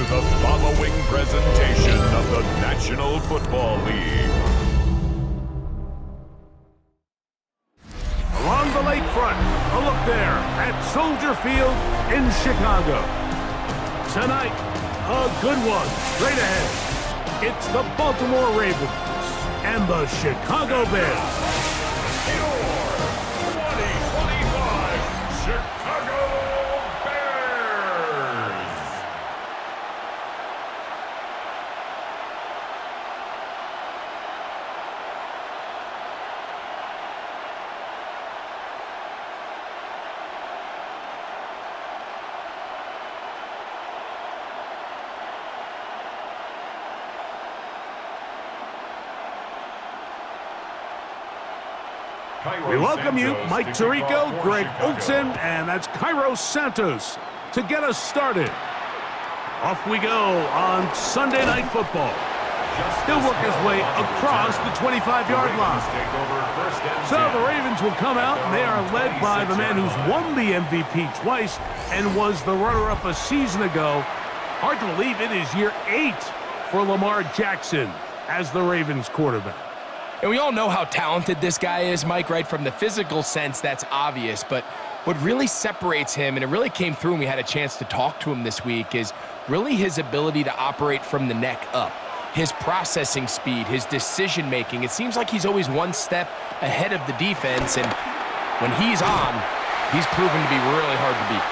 the following presentation of the National Football League. Along the lakefront, a look there at Soldier Field in Chicago. Tonight, a good one straight ahead. It's the Baltimore Ravens and the Chicago Bears. Your 2025 Chicago Bears. We welcome you, Mike Tirico, Greg Olson, and that's Cairo Santos to get us started. Off we go on Sunday Night Football. He'll work his way across the 25-yard line. So the Ravens will come out, and they are led by the man who's won the MVP twice and was the runner-up a season ago. Hard to believe it is year 8 for Lamar Jackson as the Ravens quarterback. And we all know how talented this guy is, Mike, right? From the physical sense, that's obvious. But what really separates him, and it really came through when we had a chance to talk to him this week, is really his ability to operate from the neck up. His processing speed, his decision-making. It seems like he's always one step ahead of the defense, and when he's on, he's proven to be really hard to beat.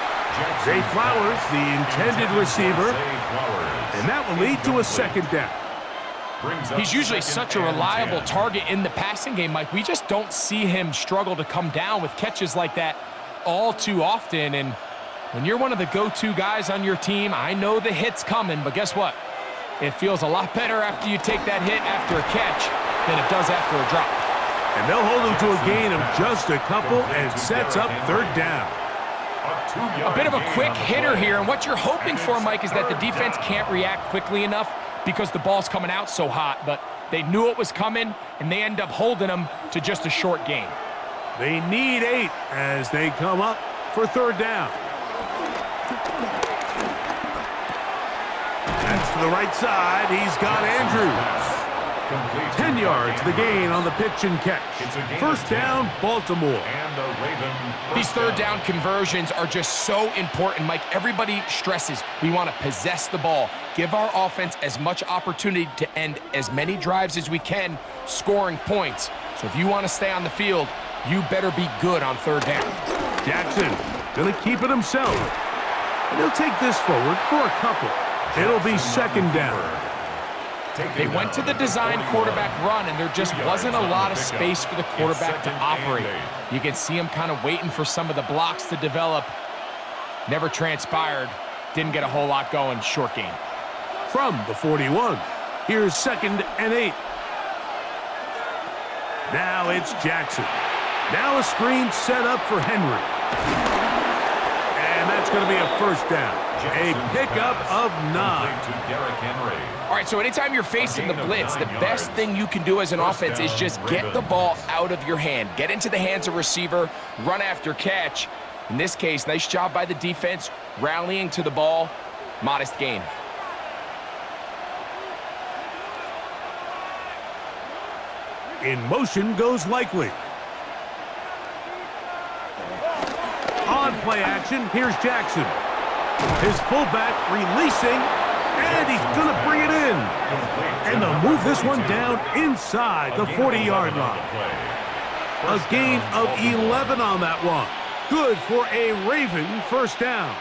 Zay Flowers, the intended receiver, and that will lead to a second down. He's usually such a reliable target in the passing game, Mike. We just don't see him struggle to come down with catches like that all too often. And when you're one of the go-to guys on your team, I know the hit's coming, but guess what? It feels a lot better after you take that hit after a catch than it does after a drop. And they'll hold him to a gain of just a couple and sets up third down. A bit of a quick hitter here, and what you're hoping for, Mike, is that the defense can't react quickly enough because the ball's coming out so hot, but they knew it was coming, and they end up holding them to just a short gain. They need 8 as they come up for third down. That's to the right side. He's got Andrews. 10 yards, the gain on the pitch and catch. First down, Baltimore. These third down conversions are just so important, Mike. Everybody stresses we want to possess the ball, give our offense as much opportunity to end as many drives as we can, scoring points. So if you want to stay on the field, you better be good on third down. Jackson going to keep it himself. And he'll take this forward for a couple. It'll be second down. They went to the design quarterback run, and there just wasn't a lot of space for the quarterback to operate. You can see him kind of waiting for some of the blocks to develop. Never transpired. Didn't get a whole lot going. Short game. From the 41, here's second and 8. Now it's Jackson. Now a screen set up for Henry. And that's going to be a first down. A pickup of 9. All right, so anytime you're facing the blitz, the best thing you can do as an offense is just get the ball out of your hand. Get into the hands of receiver, run after catch. In this case, nice job by the defense, rallying to the ball. Modest gain. In motion goes Likely. On play action, here's Jackson. His fullback releasing, and he's going to bring it in. And they'll move this one down inside the 40-yard line. A gain of 11 on that one. Good for a Raven first down.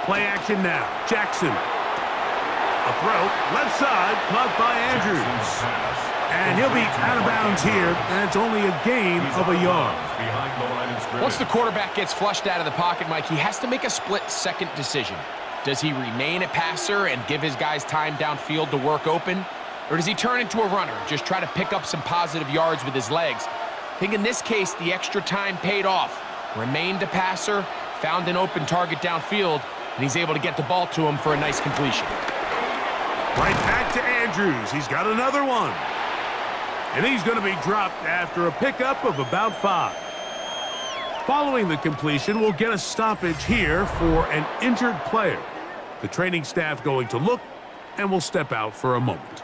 Play action now. Jackson. A throw, left side, caught by Andrews. And he'll be out of bounds here, and it's only a gain of a yard. Once the quarterback gets flushed out of the pocket, Mike, he has to make a split-second decision. Does he remain a passer and give his guys time downfield to work open? Or does he turn into a runner, just try to pick up some positive yards with his legs? I think in this case, the extra time paid off. Remained a passer, found an open target downfield, and he's able to get the ball to him for a nice completion. Right back to Andrews. He's got another one. And he's going to be dropped after a pickup of about 5. Following the completion, we'll get a stoppage here for an injured player. The training staff going to look, and will step out for a moment.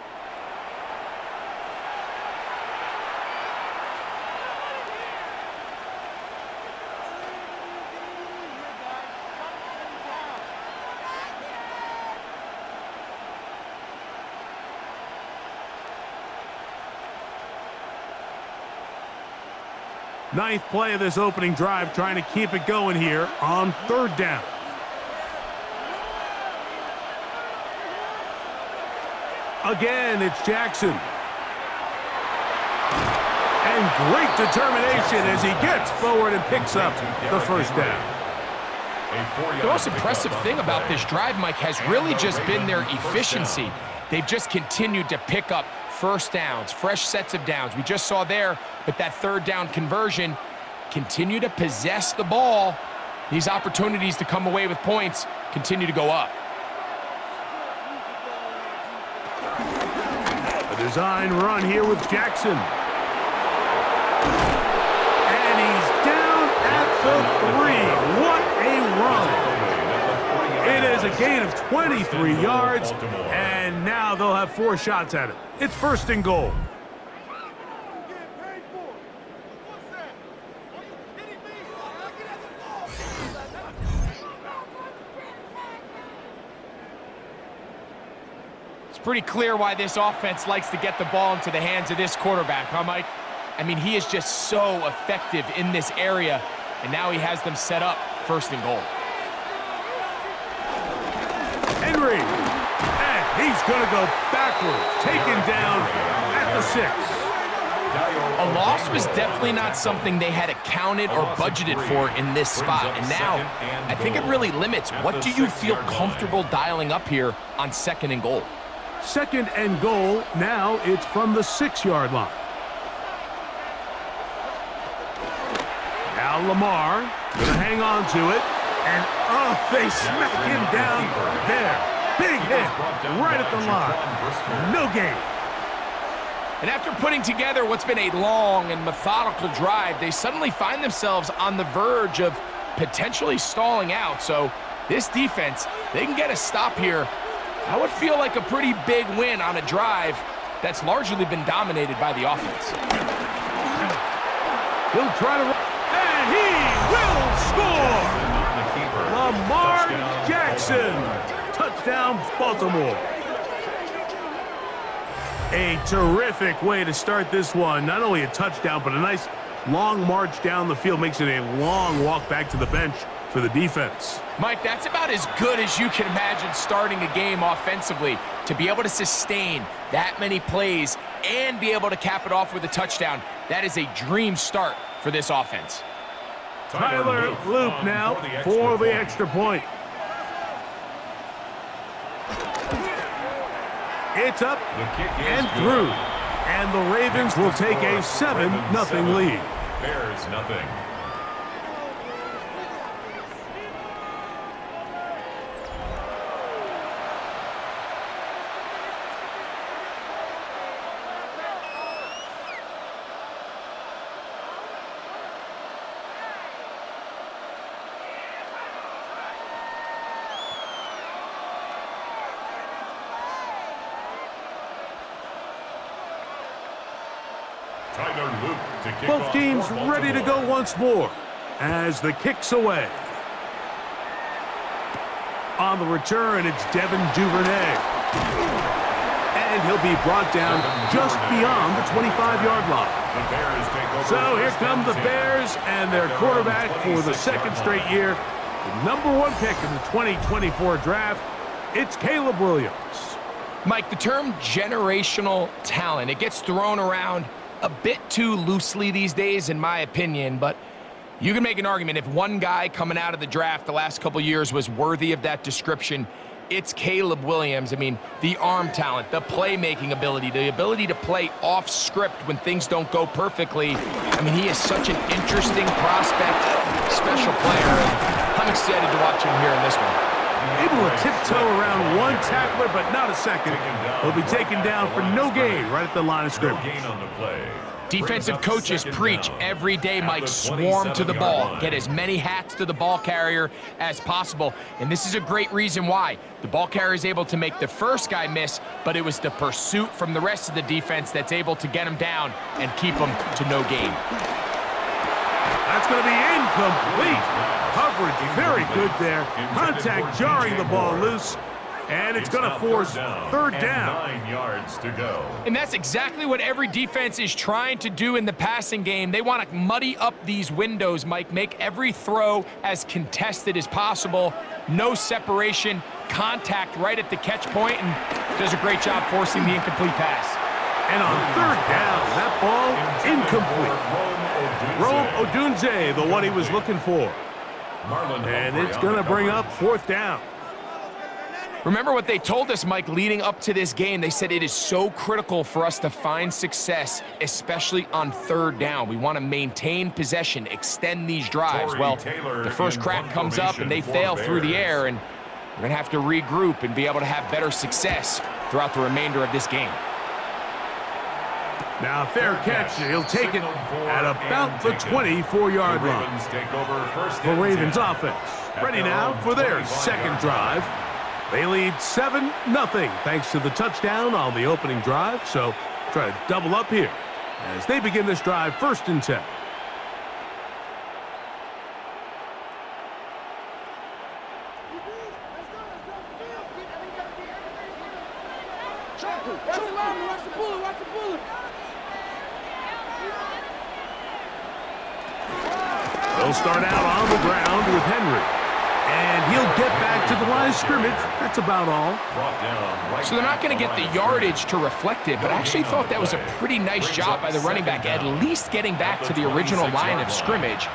Ninth play of this opening drive, trying to keep it going here on 3rd down. Again, it's Jackson. And great determination as he gets forward and picks up the 1st down. The most impressive thing about this drive, Mike, has really just been their efficiency. They've just continued to pick up 1st downs, fresh sets of downs. We just saw there with that 3rd down conversion, continue to possess the ball. These opportunities to come away with points continue to go up. A design run here with Jackson. And he's down at the 3. What a run. It is a gain of 23 yards, and now they'll have 4 shots at it. It's 1st and goal. It's pretty clear why this offense likes to get the ball into the hands of this quarterback, huh, Mike? I mean, he is just so effective in this area, and now he has them set up 1st and goal. Henry, and he's going to go backwards, taken down at the 6. A loss was definitely not something they had accounted or budgeted for in this spot, and now I think it really limits. What do you feel comfortable dialing up here on 2nd and goal? 2nd and goal, now it's from the 6-yard line. Now Lamar going to hang on to it, and they smack him down there. Big hit right at the line. No gain. And after putting together what's been a long and methodical drive, they suddenly find themselves on the verge of potentially stalling out. So this defense, they can get a stop here. That would feel like a pretty big win on a drive that's largely been dominated by the offense. He'll try to run, and he will score! Lamar Jackson, touchdown Baltimore. A terrific way to start this one. Not only a touchdown, but a nice long march down the field. Makes it a long walk back to the bench for the defense. Mike, that's about as good as you can imagine starting a game offensively. To be able to sustain that many plays and be able to cap it off with a touchdown, that is a dream start for this offense. Tyler Loop now for the extra point. It's up and through. And the Ravens will take a 7-0 lead. Bears nothing. Both teams ready to go once more as the kick's away. On the return, it's Devin Duvernay. And he'll be brought down just beyond the 25-yard line. So here come the Bears and their quarterback for the 2nd straight year. The #1 pick in the 2024 draft, it's Caleb Williams. Mike, the term generational talent, it gets thrown around a bit too loosely these days, in my opinion, but you can make an argument if one guy coming out of the draft the last couple years was worthy of that description, it's Caleb Williams. I mean, the arm talent, the playmaking ability, the ability to play off script when things don't go perfectly. I mean, he is such an interesting prospect, special player. I'm excited to watch him here in this one. Able to tiptoe around one tackler, but not a second. He'll be taken down for no gain right at the line of scrimmage. Defensive coaches preach every day, Mike, swarm to the ball. Get as many hacks to the ball carrier as possible. And this is a great reason why. The ball carrier is able to make the first guy miss, but it was the pursuit from the rest of the defense that's able to get him down and keep him to no gain. That's going to be incomplete. Coverage very good there. Contact jarring the ball loose. And it's going to force third down. 9 yards to go. And that's exactly what every defense is trying to do in the passing game. They want to muddy up these windows, Mike, make every throw as contested as possible. No separation, contact right at the catch point, and does a great job forcing the incomplete pass. And on third down, that ball incomplete. Rome Odunze, the one he was looking for. And it's going to bring up fourth down. Remember what they told us, Mike, leading up to this game. They said it is so critical for us to find success, especially on third down. We want to maintain possession, extend these drives. Well, the first crack comes up and they fail through the air, and we're going to have to regroup and be able to have better success throughout the remainder of this game. Now, fair catch. He'll take it at about the 24-yard line. The Ravens offense ready now for their second drive. They lead 7-0 thanks to the touchdown on the opening drive. So try to double up here as they begin this drive 1st and 10. They'll start out on the ground with Henry. And he'll get back to the line of scrimmage. That's about all. So they're not going to get the yardage to reflect it, but I actually thought that was a pretty nice job by the running back, at least getting back to the original line of scrimmage.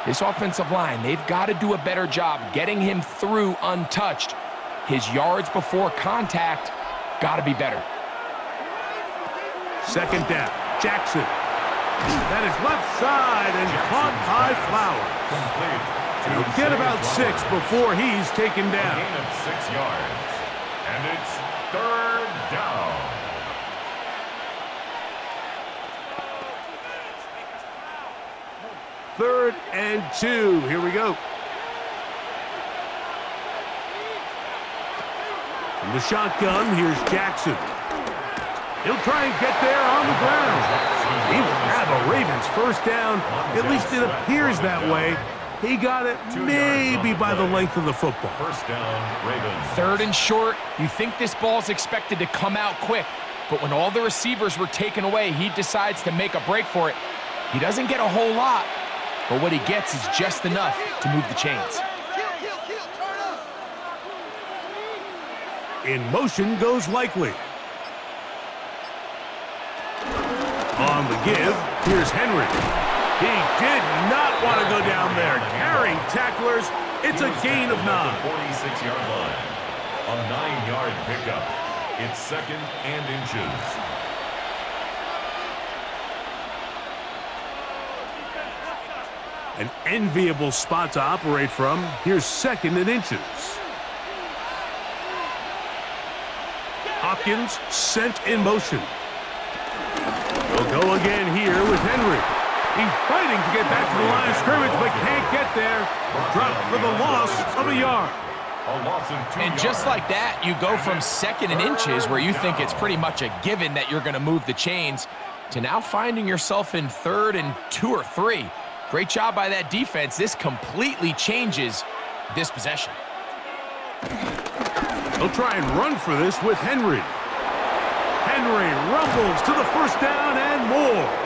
This offensive line, they've got to do a better job getting him through untouched. His yards before contact got to be better. Second down, Jackson. That is left side and caught by Flowers. He'll get about 6 before he's taken down. Gain of 6 yards. And it's third down. Third and 2. Here we go. From the shotgun, here's Jackson. He'll try and get there on the ground. He will have a Ravens first down. At least it appears that way. He got it maybe by the length of the football. First down, Ravens. Third and short. You think this ball's expected to come out quick, but when all the receivers were taken away, he decides to make a break for it. He doesn't get a whole lot, but what he gets is just enough to move the chains. In motion goes Likely. On the give, here's Henry. He did not want to go down there. Carrying tacklers, it's a gain of 9. 46-yard line. A 9-yard pickup. It's 2nd and inches. An enviable spot to operate from. Here's 2nd and inches. Hopkins sent in motion. He'll go again here with Henry. He's fighting to get back to the line of scrimmage, but can't get there. Dropped for the loss of a yard. And just like that, you go from 2nd and inches, where you think it's pretty much a given that you're going to move the chains, to now finding yourself in 3rd and 2 or 3. Great job by that defense. This completely changes this possession. They'll try and run for this with Henry. Henry rumbles to the first down and more.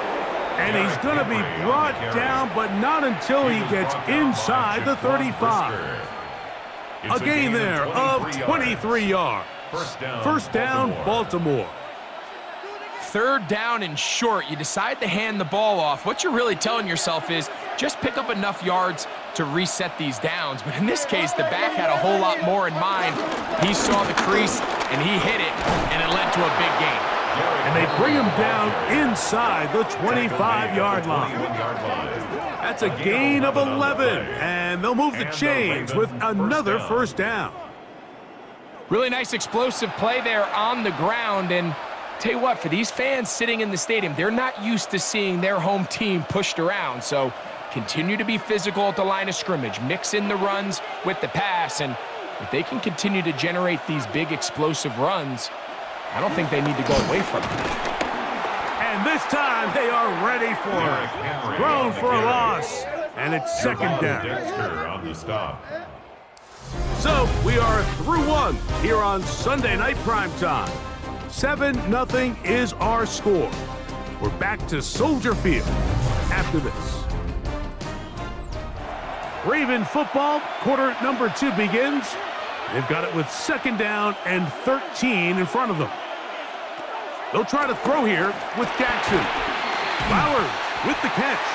And he's going to be brought down, but not until he gets inside the 35. A gain there of 23 yards. First down, Baltimore. 3rd down and short. You decide to hand the ball off. What you're really telling yourself is just pick up enough yards to reset these downs. But in this case, the back had a whole lot more in mind. He saw the crease, and he hit it, and it led to a big gain. And they bring him down inside the 25-yard line. That's a gain of 11, and they'll move the chains with another first down. Really nice explosive play there on the ground. And tell you what, for these fans sitting in the stadium, they're not used to seeing their home team pushed around. So continue to be physical at the line of scrimmage. Mix in the runs with the pass. And if they can continue to generate these big explosive runs, I don't think they need to go away from it. And this time they are ready for it. Thrown for a loss. And it's second down. Dexter on the stop. So we are through one here on Sunday Night Primetime. 7-0 is our score. We're back to Soldier Field after this. Raven football, quarter number 2 begins. They've got it with second down and 13 in front of them. They'll try to throw here with Jackson. Flowers with the catch.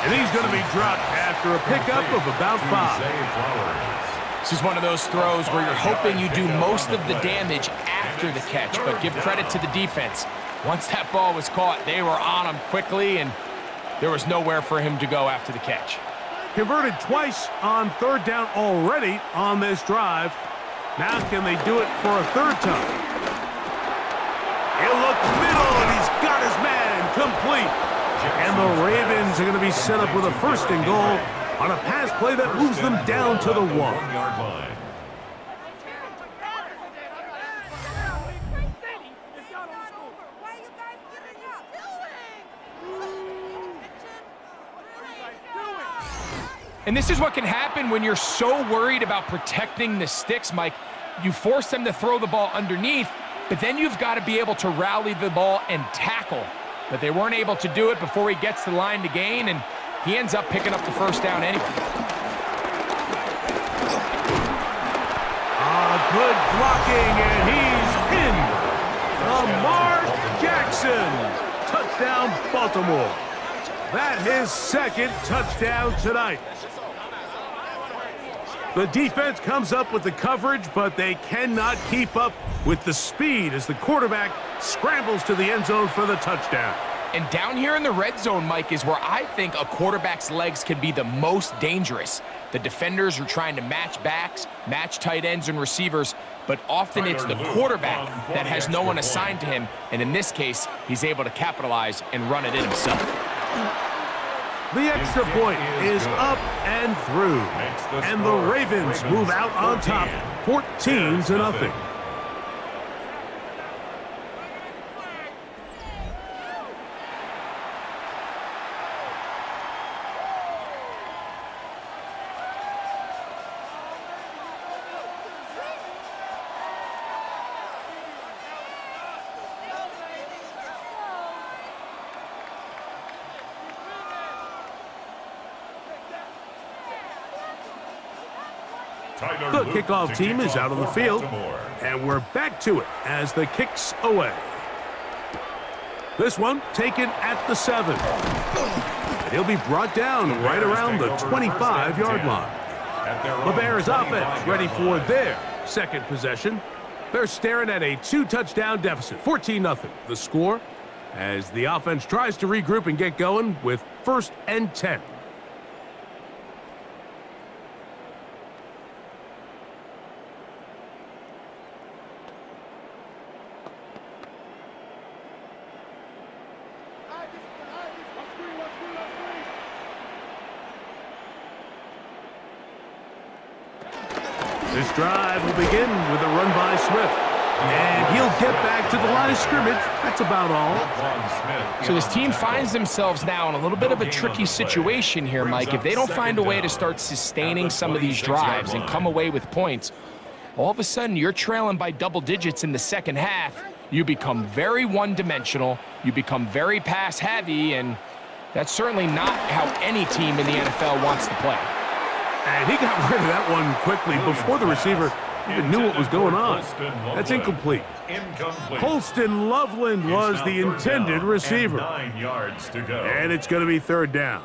And he's going to be dropped after a pickup of about 5. This is one of those throws where you're hoping you do most of the damage after the catch, but give credit to the defense. Once that ball was caught, they were on him quickly, and there was nowhere for him to go after the catch. Converted twice on third down already on this drive. Now can they do it for a third time? He'll look middle, and he's got his man complete. And the Ravens are going to be set up with a first and goal on a pass play that moves them down to the 1-yard line. And this is what can happen when you're so worried about protecting the sticks, Mike. You force them to throw the ball underneath, but then you've got to be able to rally the ball and tackle. But they weren't able to do it before he gets the line to gain, and he ends up picking up the first down anyway. Good blocking, and he's in. Lamar Jackson. Touchdown, Baltimore. That his second touchdown tonight. The defense comes up with the coverage, but they cannot keep up with the speed as the quarterback scrambles to the end zone for the touchdown. And down here in the red zone, Mike, is where I think a quarterback's legs can be the most dangerous. The defenders are trying to match backs, match tight ends and receivers, but often it's the quarterback that has no one assigned to him, and in this case, he's able to capitalize and run it in himself. The extra point is up and through, and the Ravens move out on top, 14-0. The kickoff team is out on the field, and we're back to it as the kick's away. This one taken at the 7. And he'll be brought down right around the 25-yard line. The Bears offense ready for their second possession. They're staring at a 2-touchdown deficit, 14-0. The score as the offense tries to regroup and get going with 1st and 10. This drive will begin with a run by Smith. And he'll get back to the line of scrimmage. That's about all. So this team finds themselves now in a little bit of a tricky situation here, Mike. If they don't find a way to start sustaining some of these drives and come away with points, all of a sudden you're trailing by double digits in the second half. You become very one-dimensional. You become very pass-heavy, and that's certainly not how any team in the NFL wants to play. And he got rid of that one quickly before the receiver even knew what was going on. That's incomplete. Colston Loveland was the intended receiver. 9 yards to go. And it's going to be 3rd down.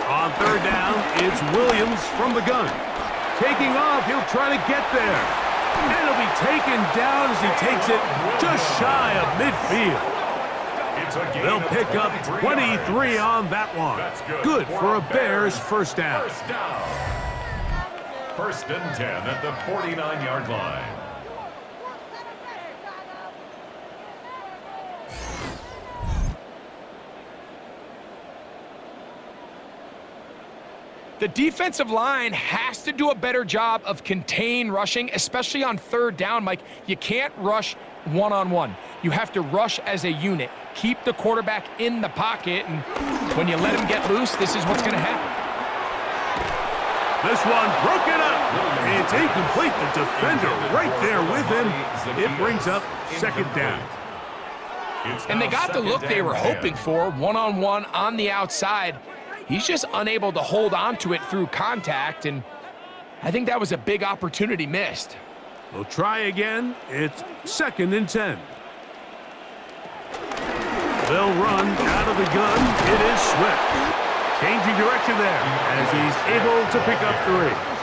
On 3rd down, it's Williams from the gun. Taking off, he'll try to get there. And he'll be taken down as he takes it just shy of midfield. They'll pick up 23 on that one. Good for a Bears first down. First and 10 at the 49-yard line. The defensive line has to do a better job of contain rushing, especially on third down, Mike. You can't rush one-on-one. You have to rush as a unit. Keep the quarterback in the pocket, and when you let him get loose, this is what's going to happen. This one broken up. It's incomplete. The defender right there with him. It brings up second down. And they got the look they were hoping for, one-on-one on the outside. He's just unable to hold on to it through contact, and I think that was a big opportunity missed. We'll try again. It's second and 10. They'll run out of the gun. It is Swift. Changing direction there as he's able to pick up 3.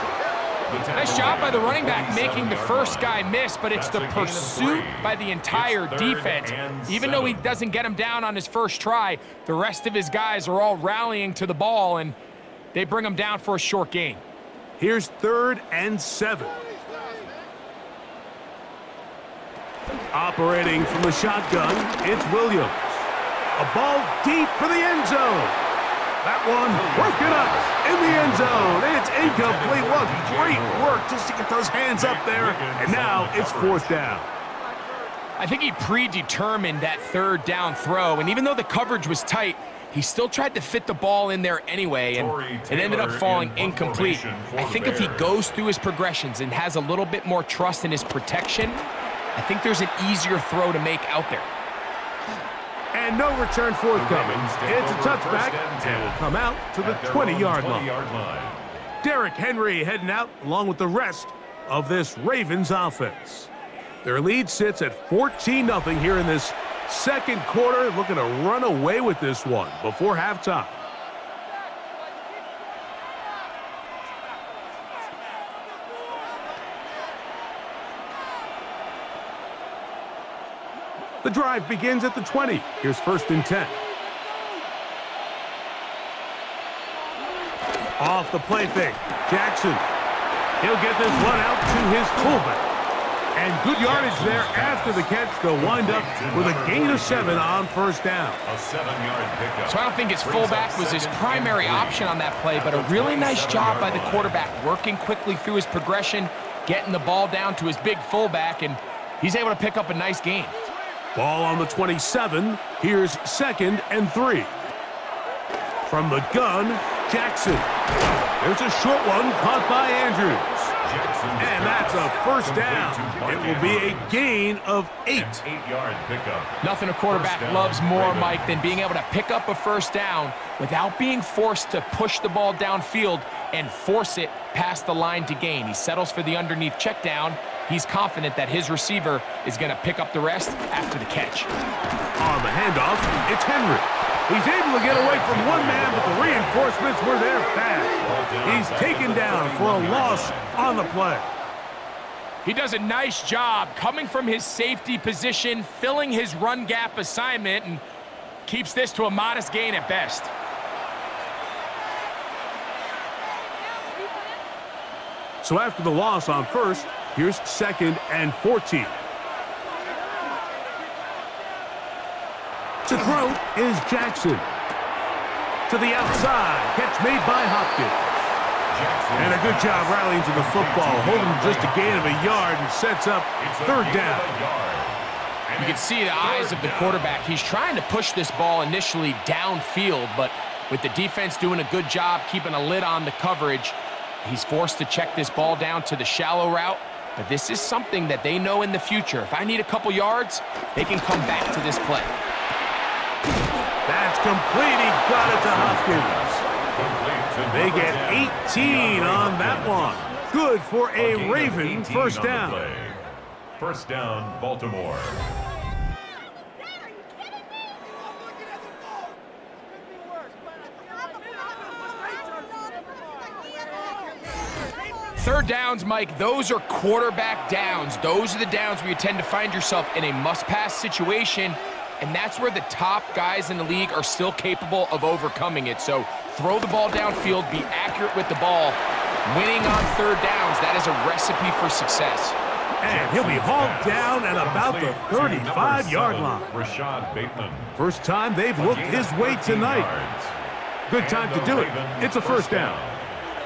Nice job by the running back making the first guy miss, but it's the pursuit by the entire defense. Even though he doesn't get him down on his first try, the rest of his guys are all rallying to the ball, and they bring him down for a short gain. Here's third and 7. Operating from the shotgun, it's Williams. A ball deep for the end zone. That one broken up in the end zone. It's incomplete. What great work just to get those hands up there. And now it's fourth down. I think he predetermined that third down throw, and even though the coverage was tight, he still tried to fit the ball in there anyway, and it ended up falling incomplete. I think if he goes through his progressions and has a little bit more trust in his protection, I think there's an easier throw to make out there. And no return forthcoming. It's a touchback, and will come out to the 20-yard line. Derrick Henry heading out along with the rest of this Ravens offense. Their lead sits at 14-0 here in this second quarter, looking to run away with this one before halftime. The drive begins at the 20. Here's first and 10. Off the play fake, Jackson. He'll get this one out to his fullback. And good yardage there after the catch. They'll wind up with a gain of 7 on first down. A 7-yard pickup. So I don't think his fullback was his primary option on that play, but a really nice job by the quarterback, working quickly through his progression, getting the ball down to his big fullback, and he's able to pick up a nice gain. Ball on the 27. Here's second and 3. From the gun, Jackson. There's a short one caught by Andrews. And that's a first down. It will be a gain of 8. 8-yard pickup. Nothing a quarterback loves more, Mike, than being able to pick up a first down without being forced to push the ball downfield and force it past the line to gain. He settles for the underneath check down. He's confident that his receiver is going to pick up the rest after the catch. On the handoff, it's Henry. He's able to get away from one man, but the reinforcements were there fast. He's taken down for a loss on the play. He does a nice job coming from his safety position, filling his run gap assignment, and keeps this to a modest gain at best. So after the loss on first, here's second and 14. To throw is Jackson. To the outside, catch made by Hopkins. And a good job rallying to the football, holding just a gain of a yard and sets up third down. You can see the eyes of the quarterback. He's trying to push this ball initially downfield, but with the defense doing a good job keeping a lid on the coverage, he's forced to check this ball down to the shallow route. But this is something that they know in the future. If I need a couple yards, they can come back to this play. That's complete. He got it to Hopkins. They get 18 on that one. Good for a Raven first down. First down, Baltimore. Third downs, Mike, those are quarterback downs. Those are the downs where you tend to find yourself in a must-pass situation. and that's where the top guys in the league are still capable of overcoming it. So throw the ball downfield, be accurate with the ball. Winning on third downs, that is a recipe for success. And he'll be hauled down at about the 35-yard line. Rashad Bateman. First time they've looked his way tonight. Good time to do it. It's a first down.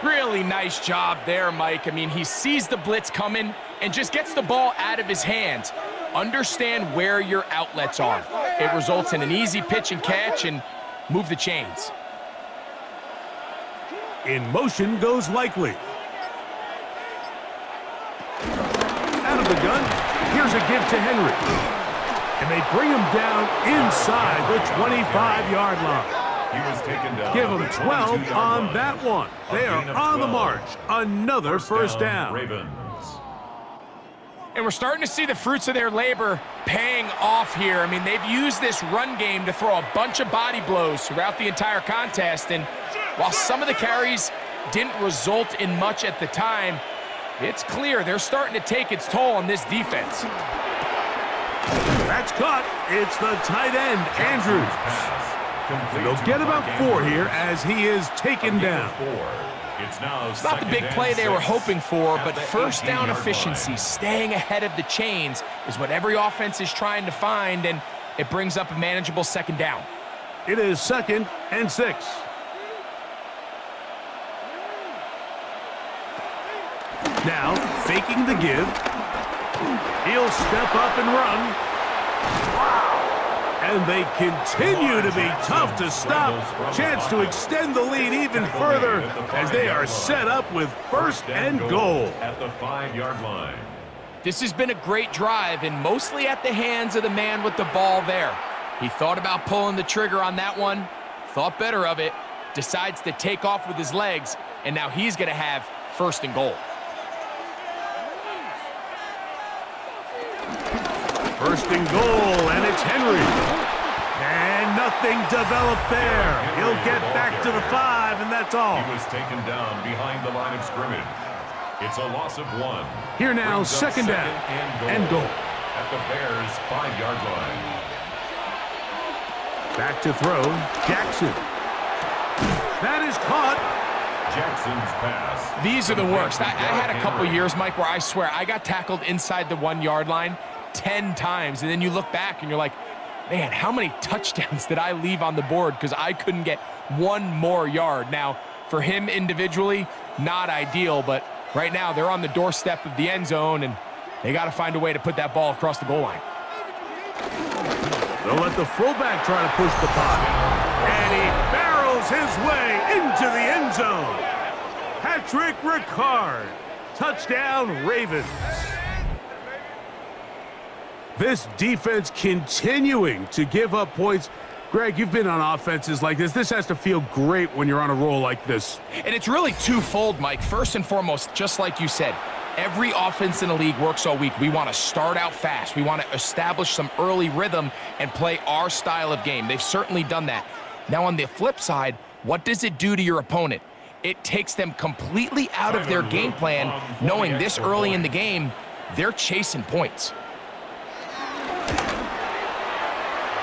Really nice job there, Mike. I mean, he sees the blitz coming and just gets the ball out of his hands. Understand where your outlets are. It results in an easy pitch and catch and move the chains. In motion goes Likely. Out of the gun, here's a give to Henry. And they bring him down inside the 25-yard line. He was taken down. Give them 12 on that one. They are on the march. Another first down. Ravens. And we're starting to see the fruits of their labor paying off here. I mean, they've used this run game to throw a bunch of body blows throughout the entire contest. And while some of the carries didn't result in much at the time, it's clear they're starting to take its toll on this defense. That's caught. It's the tight end, Andrews. And they'll get about 4 here as he is taken down. It's not the big play they were hoping for, but first down efficiency, staying ahead of the chains, is what every offense is trying to find, and it brings up a manageable second down. It is 2nd and 6. Now, faking the give. He'll step up and run. And they continue to be tough to stop. Chance to extend the lead even further as they are set up with first and goal. At the 5-yard line. This has been a great drive, and mostly at the hands of the man with the ball there. He thought about pulling the trigger on that one, thought better of it, decides to take off with his legs, and now he's going to have first and goal. First and goal, and it's Henry. And nothing developed there. He'll get back to the 5, and that's all. He was taken down behind the line of scrimmage. It's a loss of 1. Here now, second down and goal. At the Bears' 5-yard line. Back to throw, Jackson. That is caught. Jackson's pass. These are the worst. I had a couple years, Mike, where I swear I got tackled inside the 1-yard line 10 times, and then you look back and you're like, man, how many touchdowns did I leave on the board because I couldn't get one more yard? Now, for him individually, not ideal, but right now they're on the doorstep of the end zone, and they got to find a way to put that ball across the goal line. They'll let the fullback try to push the pocket. And he barrels his way into the end zone. Patrick Ricard. Touchdown, Ravens. This defense continuing to give up points. Greg, you've been on offenses like this. This has to feel great when you're on a roll like this. And it's really twofold, Mike. First and foremost, just like you said, every offense in the league works all week. We want to start out fast. We want to establish some early rhythm and play our style of game. They've certainly done that. Now, on the flip side, what does it do to your opponent? It takes them completely out of their game plan, knowing this early in the game, they're chasing points.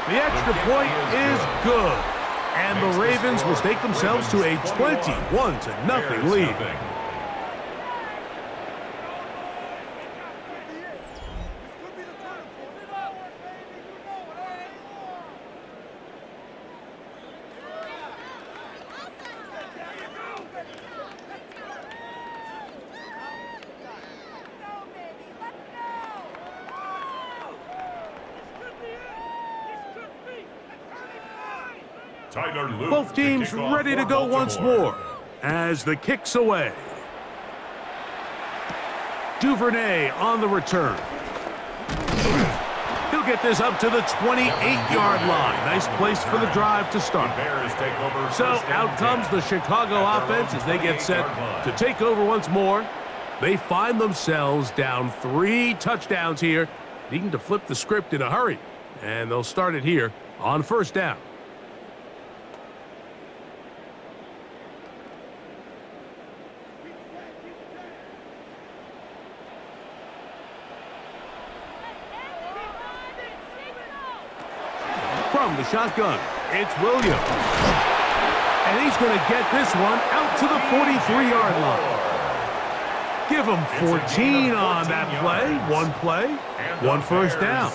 The extra point is good. And the Ravens will stake themselves to a 21-0 lead. Both teams ready to go once more as the kick's away. Duvernay on the return. He'll get this up to the 28-yard line. Nice place for the drive to start. So out comes the Chicago offense as they get set to take over once more. They find themselves down 3 touchdowns here, needing to flip the script in a hurry. And they'll start it here on first down. From the shotgun, it's Williams. And he's going to get this one out to the 43-yard line. Give him 14 on that play. One play, one first down.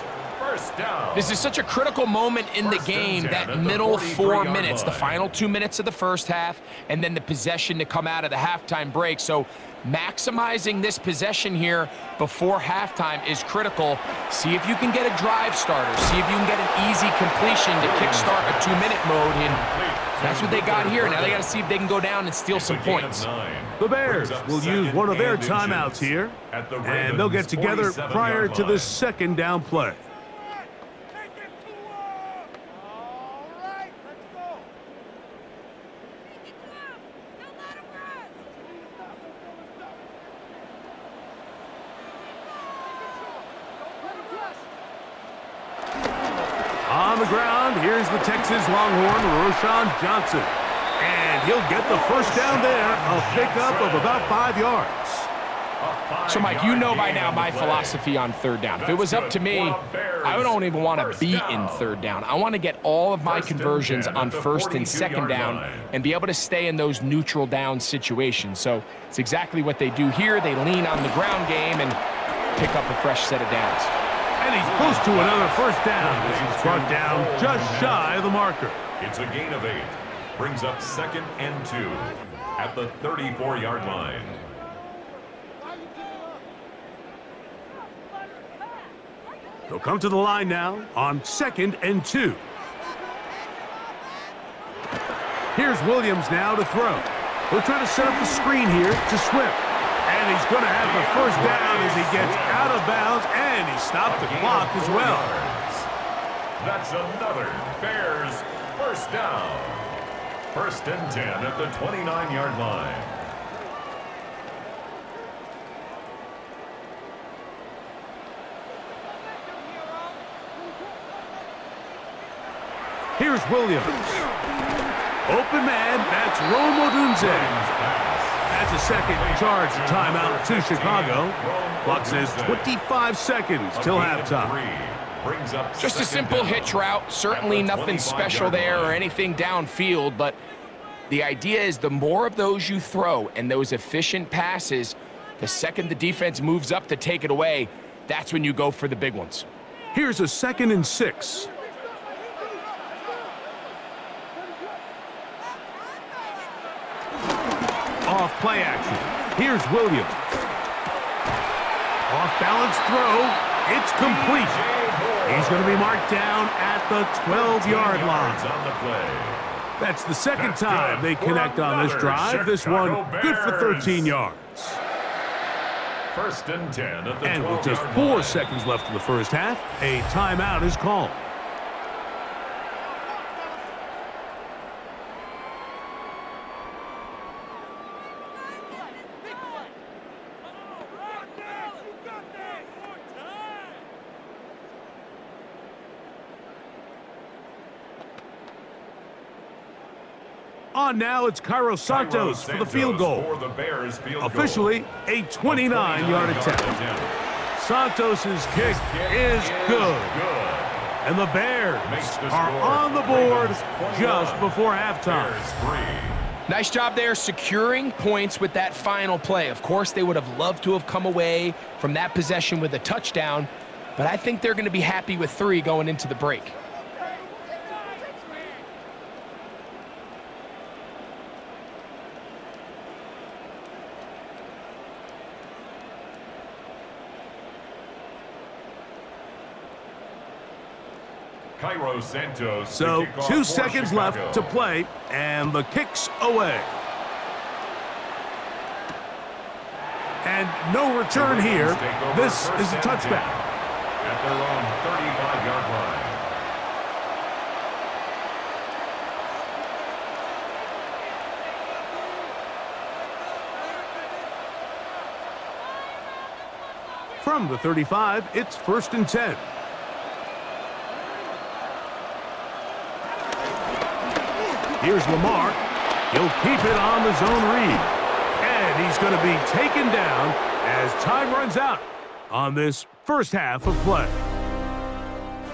This is such a critical moment in the game, that middle 4 minutes, the final 2 minutes of the first half, and then the possession to come out of the halftime break. So maximizing this possession here before halftime is critical. See if you can get a drive starter. See if you can get an easy completion to kickstart a 2-minute mode. And that's what they got here. Now they got to see if they can go down and steal some points. The Bears will use one of their timeouts here, and they'll get together prior to this second down play. On the ground, here's the Texas Longhorn, Roschon Johnson. And he'll get the first down there, a pickup of about 5 yards. So, Mike, you know by now my philosophy on third down. If it was up to me, I don't even want to be in third down. I want to get all of my conversions on first and second down and be able to stay in those neutral down situations. So it's exactly what they do here. They lean on the ground game and pick up a fresh set of downs. And he's close to another first down as he's brought down just shy of the marker. It's a gain of 8. Brings up 2nd and 2 at the 34-yard line. He'll come to the line now on 2nd and 2. Here's Williams now to throw. He'll try to set up the screen here to Swift. And he's going to have the first down as he gets out of bounds, and he stopped the clock as well. That's another Bears first down. 1st and 10 at the 29-yard line. Here's Williams. Open man, that's Rome Odunze. That's a second charge timeout to Chicago. Clock says 25 seconds till halftime. Just a simple hitch route. Certainly nothing special there or anything downfield, but the idea is the more of those you throw and those efficient passes, the second the defense moves up to take it away, that's when you go for the big ones. Here's a 2nd and 6. Off play action. Here's Williams. Off balance throw. It's complete. He's going to be marked down at the 12-yard line. That's the second time they connect on this drive. This one good for 13 yards. 1st and 10 at the 12-yard line. And with just 4 seconds left in the first half, a timeout is called. On now, it's Cairo Santos for the field goal. Officially, a 29-yard attempt. Santos' kick is good. And the Bears are on the board just before halftime. Nice job there securing points with that final play. Of course, they would have loved to have come away from that possession with a touchdown, but I think they're going to be happy with 3 going into the break. Cairo Santos. So 2 seconds left to play, and the kick's away. And no return here. This is a touchback. At their own 35-yard line. From the 35, it's 1st and 10. Here's Lamar. He'll keep it on the zone read. And he's going to be taken down as time runs out on this first half of play.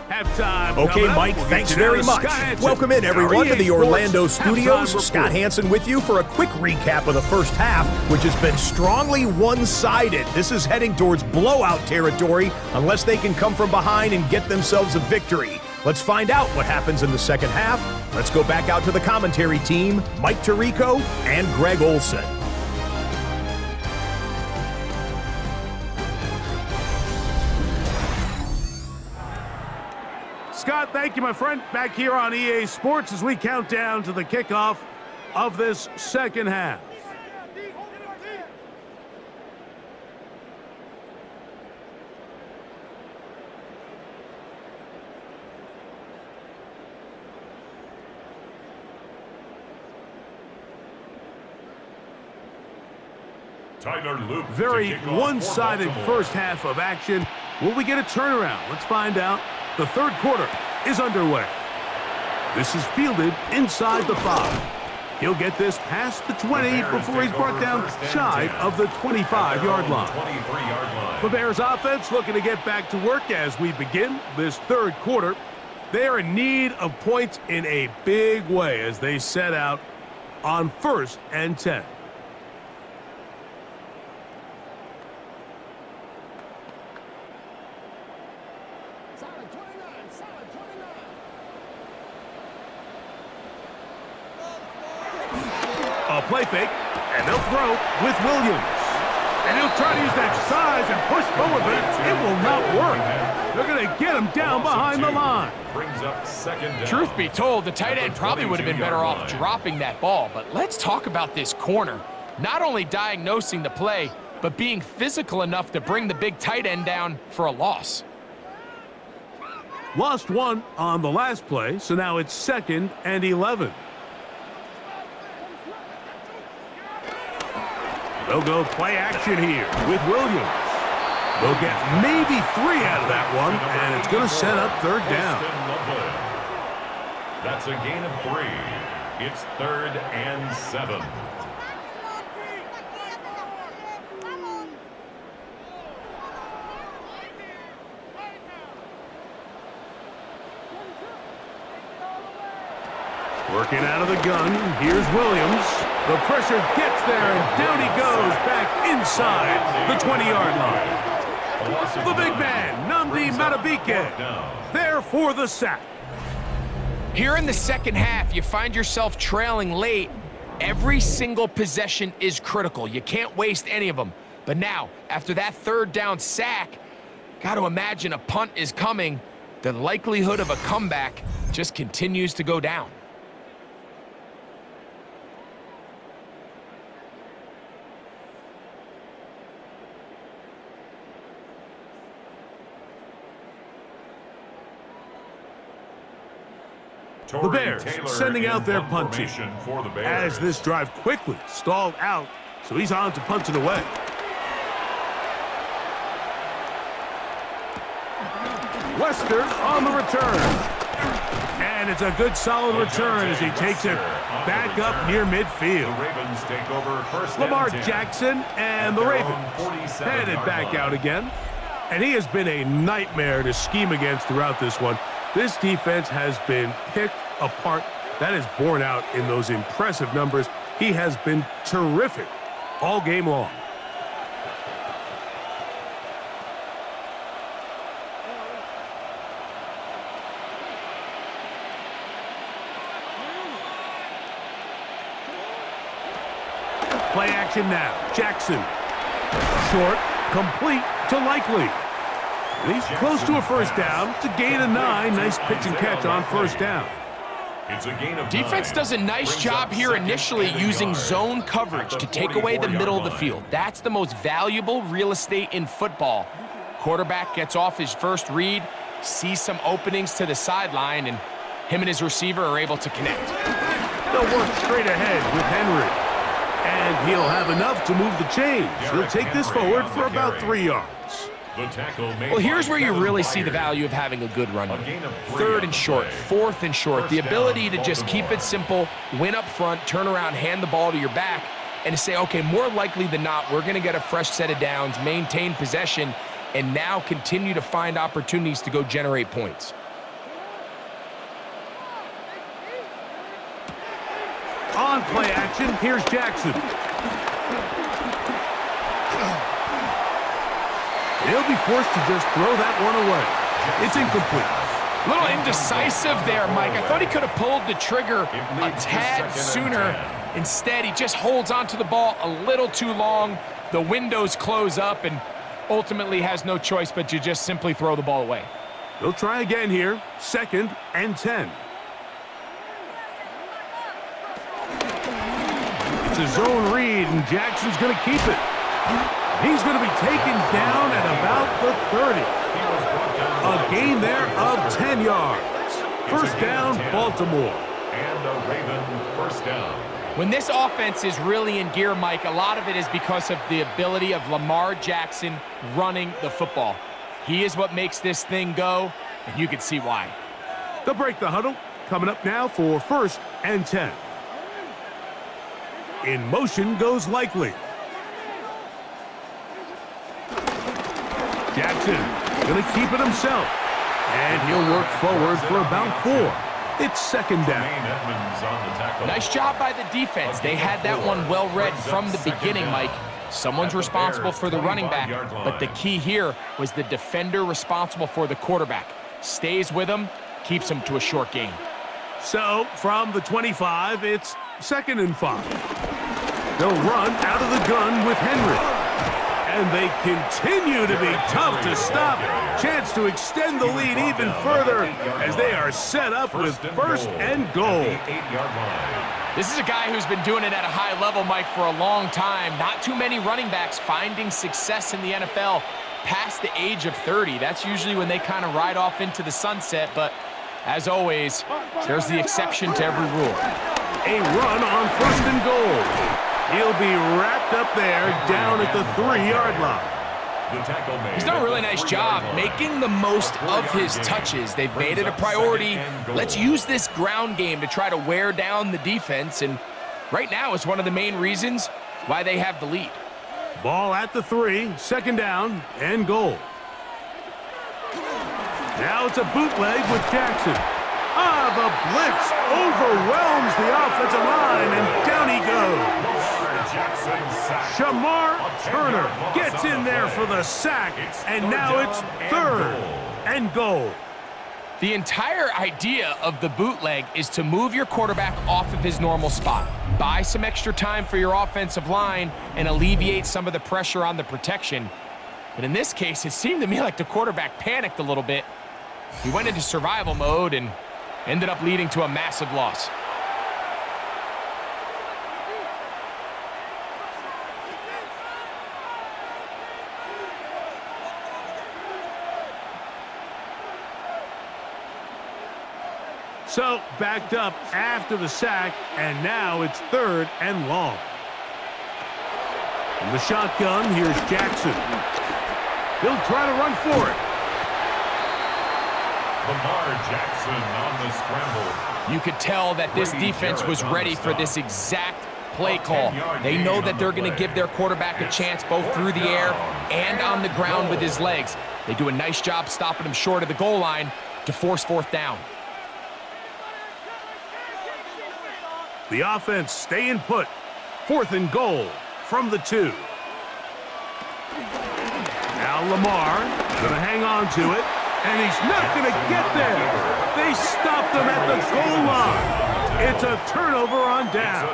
Halftime. Okay, Mike, thanks very much. Welcome in, everyone, to the Orlando studios. Scott Hansen with you for a quick recap of the first half, which has been strongly one-sided. This is heading towards blowout territory unless they can come from behind and get themselves a victory. Let's find out what happens in the second half. Let's go back out to the commentary team, Mike Tirico and Greg Olson. Scott, thank you, my friend. Back here on EA Sports as we count down to the kickoff of this second half. Tyler Luke. Very one-sided first half of action. Will we get a turnaround? Let's find out. The third quarter is underway. This is fielded inside the 5. He'll get this past the 20 before he's brought down shy of the 25-yard line. The Bears offense looking to get back to work as we begin this third quarter. They are in need of points in a big way as they set out on 1st and 10. A play fake, and they'll throw with Williams. And he'll try to use that size and push forward, but it will not work. They're going to get him down behind the line. Brings up second down. Truth be told, the tight end probably would have been better off dropping that ball. But let's talk about this corner. Not only diagnosing the play, but being physical enough to bring the big tight end down for a loss. Lost one on the last play, so now it's 2nd and 11. They'll go play action here with Williams. They'll get maybe 3 out of that one, and it's going to set up third down. That's a gain of 3. It's 3rd and 7. Working out of the gun, here's Williams. The pressure gets there, and down he goes back inside the 20-yard line. The big man, Nnamdi Madubuike, there for the sack. Here in the second half, you find yourself trailing late. Every single possession is critical. You can't waste any of them. But now, after that third down sack, got to imagine a punt is coming. The likelihood of a comeback just continues to go down. The Bears sending out their punt team as this drive quickly stalled out, so he's on to punt it away. Lester on the return. And it's a good solid return as he takes it back up near midfield. Lamar Jackson and the Ravens headed back out again. And he has been a nightmare to scheme against throughout this one. This defense has been picked apart. That is borne out in those impressive numbers. He has been terrific all game long. Play action now. Jackson. Short, complete to Likely. And he's close to a first down. It's a gain of 9. Nice pitch and catch on first down. Defense does a nice job here initially using zone coverage to take away the middle of the field. That's the most valuable real estate in football. Quarterback gets off his first read, sees some openings to the sideline, and him and his receiver are able to connect. They'll work straight ahead with Henry. And he'll have enough to move the chains. He'll take this forward for about 3 yards. Well, here's where you really see the value of having a good run game. 3rd and short, 4th and short. The ability to just keep it simple, win up front, turn around, hand the ball to your back, and to say, okay, more likely than not, we're going to get a fresh set of downs, maintain possession, and now continue to find opportunities to go generate points. On play action, here's Jackson. He'll be forced to just throw that one away. It's incomplete. A little indecisive there, Mike. I thought he could have pulled the trigger a tad sooner. Instead, he just holds onto the ball a little too long. The windows close up and ultimately has no choice but to just simply throw the ball away. He'll try again here. 2nd and 10. It's a zone read, and Jackson's going to keep it. He's going to be taken down at about the 30. A gain there of 10 yards. First down, Baltimore. And a Raven first down. When this offense is really in gear, Mike, a lot of it is because of the ability of Lamar Jackson running the football. He is what makes this thing go, and you can see why. They'll break the huddle. Coming up now for 1st and 10. In motion goes Likely. Jackson going to keep it himself. And he'll work forward for about 4. It's 2nd down. Nice job by the defense. They had that one well read from the beginning, Mike. Someone's responsible for the running back, but the key here was the defender responsible for the quarterback. Stays with him, keeps him to a short gain. So, from the 25, it's 2nd and 5. They'll run out of the gun with Henry. And they continue to be tough to stop. Chance to extend the lead even further as they are set up with 1st and goal. This is a guy who's been doing it at a high level, Mike, for a long time. Not too many running backs finding success in the NFL past the age of 30. That's usually when they kind of ride off into the sunset, but as always, there's the exception to every rule. A run on 1st and goal. He'll be wrapped up there down at the 3-yard line. He's done a really nice job making the most of his touches. They've made it a priority. Let's use this ground game to try to wear down the defense, and right now it's one of the main reasons why they have the lead. Ball at the 3, 2nd down and goal. Now it's a bootleg with Jackson. The blitz overwhelms the offensive line, and down he goes. Shamar Turner gets in there for the sack, and now it's 3rd and goal. The entire idea of the bootleg is to move your quarterback off of his normal spot, buy some extra time for your offensive line, and alleviate some of the pressure on the protection. But in this case, it seemed to me like the quarterback panicked a little bit. He went into survival mode and ended up leading to a massive loss. So, backed up after the sack, and now it's 3rd and long. In the shotgun, here's Jackson. He'll try to run for it. Lamar Jackson on the scramble. You could tell that this defense was ready for this exact play call. They know that they're going to give their quarterback a chance both through the air and on the ground with his legs. They do a nice job stopping him short of the goal line to force 4th down. The offense staying put. 4th and goal from the 2. Now Lamar going to hang on to it, and he's not going to get there. They stopped him at the goal line. It's a turnover on down.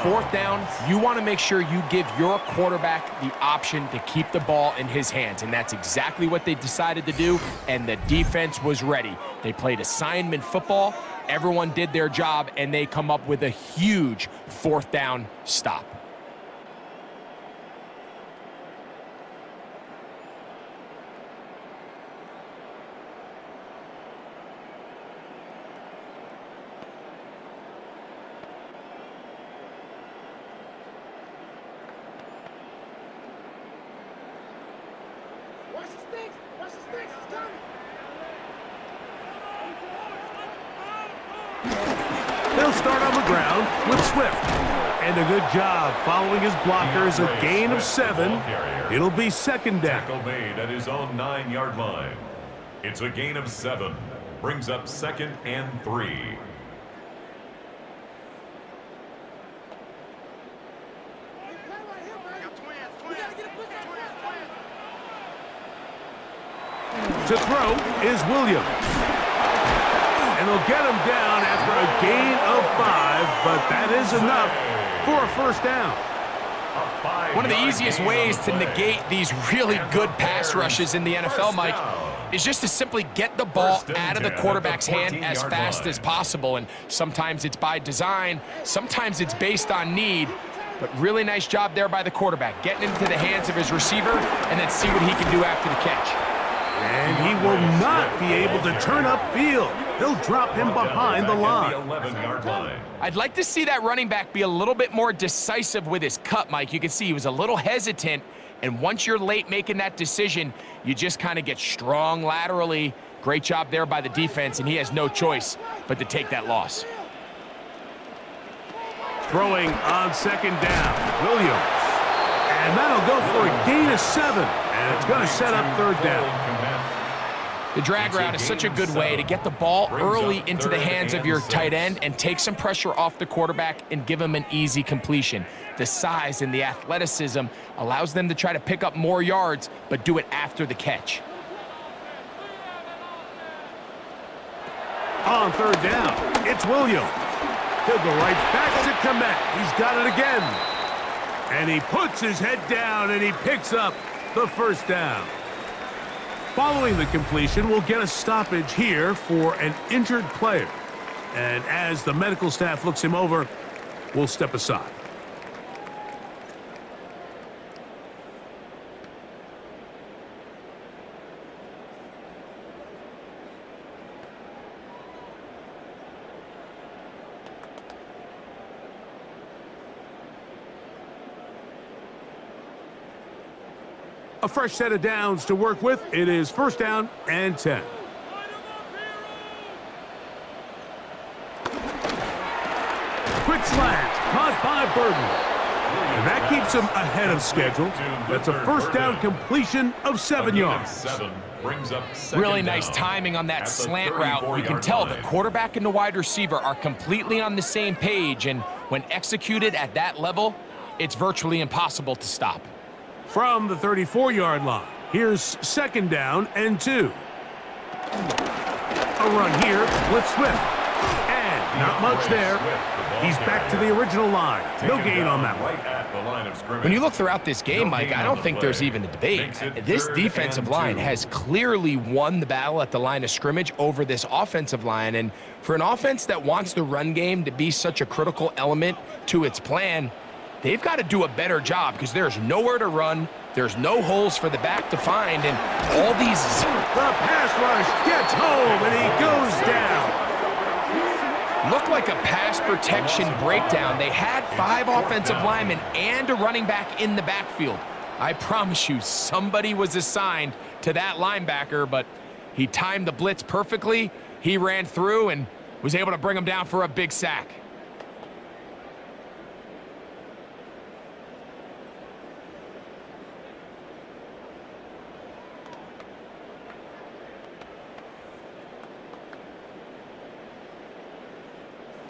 4th down, you want to make sure you give your quarterback the option to keep the ball in his hands, and that's exactly what they decided to do, and the defense was ready. They played assignment football. Everyone did their job, and they come up with a huge 4th down stop. They'll start on the ground with Swift. And a good job following his blockers, a gain of 7. It'll be 2nd down. Tackle made at his own 9-yard line. It's a gain of 7. Brings up 2nd and 3. To throw is Williams. And they'll get him down after a gain of 5, but that is enough for a first down. One of the easiest ways to negate these really good pass rushes in the NFL, Mike, is just to simply get the ball out of the quarterback's hand as fast as possible. And sometimes it's by design, sometimes it's based on need. But really nice job there by the quarterback, getting into the hands of his receiver and then see what he can do after the catch. And he will not be able to turn upfield. They'll drop him behind the line. I'd like to see that running back be a little bit more decisive with his cut, Mike. You can see he was a little hesitant, and once you're late making that decision, you just kind of get strong laterally. Great job there by the defense, and he has no choice but to take that loss. Throwing on second down, Williams. And that'll go for a gain of 7. And it's going to set up third down. The drag route is such a good way to get the ball early into the hands of your tight end and take some pressure off the quarterback and give him an easy completion. The size and the athleticism allows them to try to pick up more yards, but do it after the catch. On third down, it's Williams. He'll go right back to Komet. He's got it again. And he puts his head down and he picks up the first down. Following the completion, we'll get a stoppage here for an injured player. And as the medical staff looks him over, we'll step aside. A fresh set of downs to work with. It is first down and 10. Quick slant, caught by Burton. And that keeps him ahead of schedule. That's a first down completion of 7 yards. Really nice timing on that slant route. You can tell the quarterback and the wide receiver are completely on the same page, and when executed at that level, it's virtually impossible to stop. From the 34-yard line, here's second down and 2. A run here with Swift. And not much there. He's back to the original line. No gain on that one. When you look throughout this game, Mike, I don't think there's even a debate. This defensive line has clearly won the battle at the line of scrimmage over this offensive line. And for an offense that wants the run game to be such a critical element to its plan, they've got to do a better job because there's nowhere to run, there's no holes for the back to find, and all these... The pass rush gets home, and he goes down. Looked like a pass protection breakdown. They had 5 offensive linemen and a running back in the backfield. I promise you, somebody was assigned to that linebacker, but he timed the blitz perfectly. He ran through and was able to bring him down for a big sack.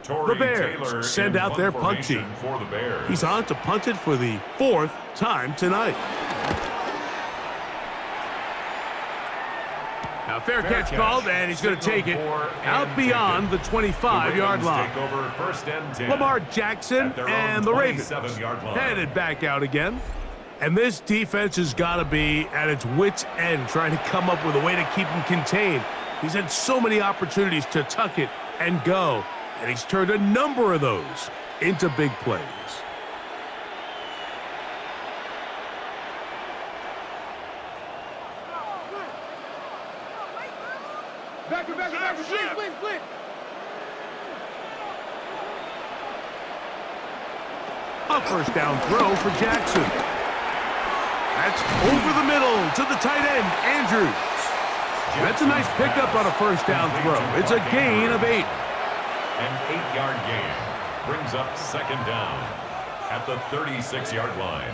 The Bears send out their punt team. He's on to punt it for the 4th time tonight. Now fair catch called, and he's going to take it out beyond the 25-yard line. Lamar Jackson and the Ravens headed back out again. And this defense has got to be at its wits' end trying to come up with a way to keep him contained. He's had so many opportunities to tuck it and go. And he's turned a number of those into big plays. Back. Blitz. A first down throw for Jackson. That's over the middle to the tight end, Andrews. That's a nice pickup on a first down throw. It's a gain of 8. An 8-yard gain brings up second down at the 36-yard line.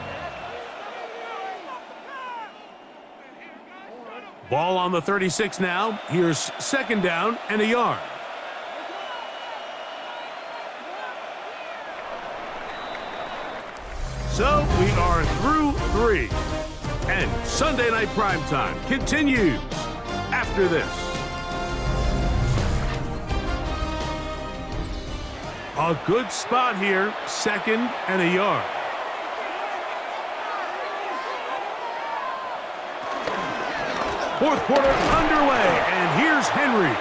Ball on the 36 now. Here's second down and a yard. So we are through 3. And Sunday Night Primetime continues after this. A good spot here, 2nd and a yard. Fourth quarter underway, and here's Henry.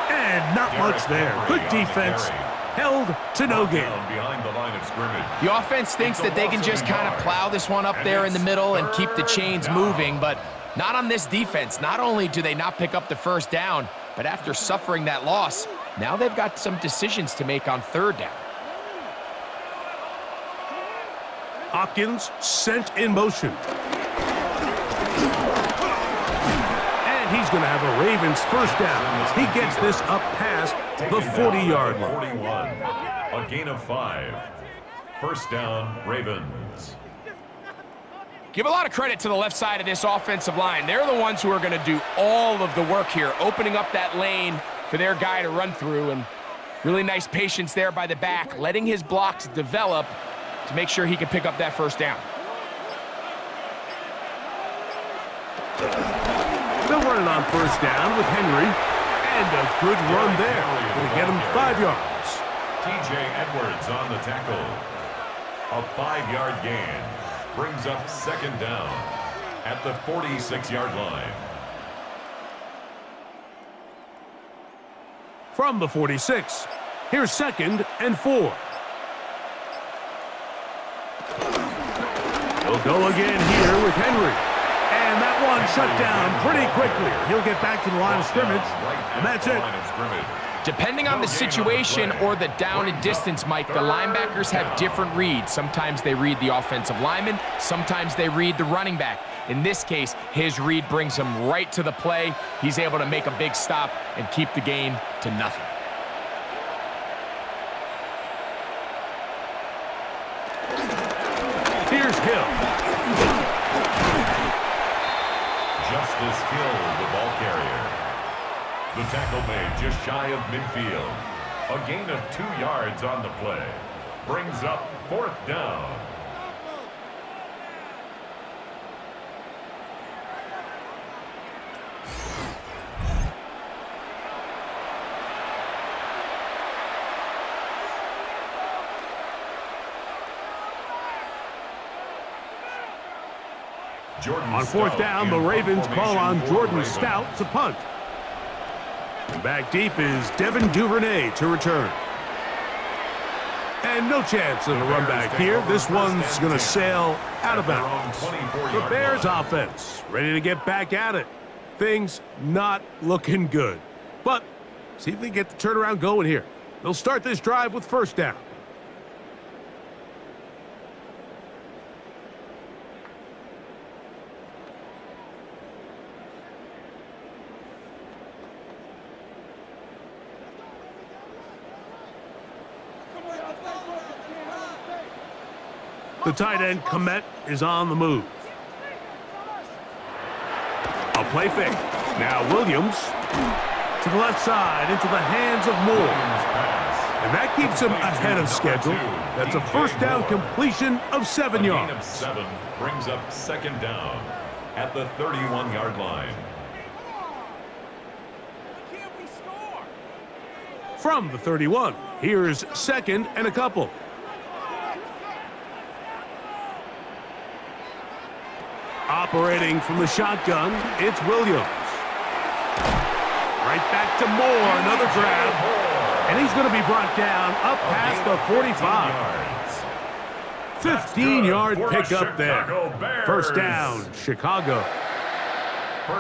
And not much there. Good defense, held to no gain. Behind the line of scrimmage. The offense thinks that they can just kind of plow this one up there in the middle and keep the chains moving, but not on this defense. Not only do they not pick up the first down, but after suffering that loss, now they've got some decisions to make on 3rd down. Hopkins sent in motion. And he's going to have a Ravens first down. He gets this up past the 40-yard line. 41. A gain of 5. First down, Ravens. Give a lot of credit to the left side of this offensive line. They're the ones who are going to do all of the work here, opening up that lane for their guy to run through. And really nice patience there by the back, letting his blocks develop to make sure he can pick up that first down. They'll run it on first down with Henry. And a good run there. Going to get him 5 yards. TJ Edwards on the tackle. A 5-yard gain. Brings up 2nd down at the 46-yard line. From the 46, here's 2nd and 4. They'll go again here with Henry. And that one shut down pretty quickly. He'll get back to the line of scrimmage, and that's it. Depending on the situation or the down and distance, Mike, the linebackers have different reads. Sometimes they read the offensive lineman, sometimes they read the running back. In this case, his read brings him right to the play. He's able to make a big stop and keep the game to nothing. Here's Hill. Justice Hill, the ball carrier. The tackle made just shy of midfield. A gain of 2 yards on the play. Brings up 4th down. On 4th down, the Ravens call on Jordan Stout to punt. And back deep is Devin Duvernay to return. And no chance of a run back here. This one's going to sail out of bounds. The Bears offense ready to get back at it. Things not looking good. But see if they get the turnaround going here. They'll start this drive with first down. The tight end, Komet, is on the move. A play fake. Now Williams to the left side into the hands of Moore. And that keeps him ahead of schedule. That's a first down completion of 7 yards. A gain of 7 brings up 2nd down at the 31-yard line. From the 31, here's 2nd and a couple. Operating from the shotgun, it's Williams. Right back to Moore, another grab. And he's going to be brought down up past the 45. 15-yard pickup there. First down, Chicago.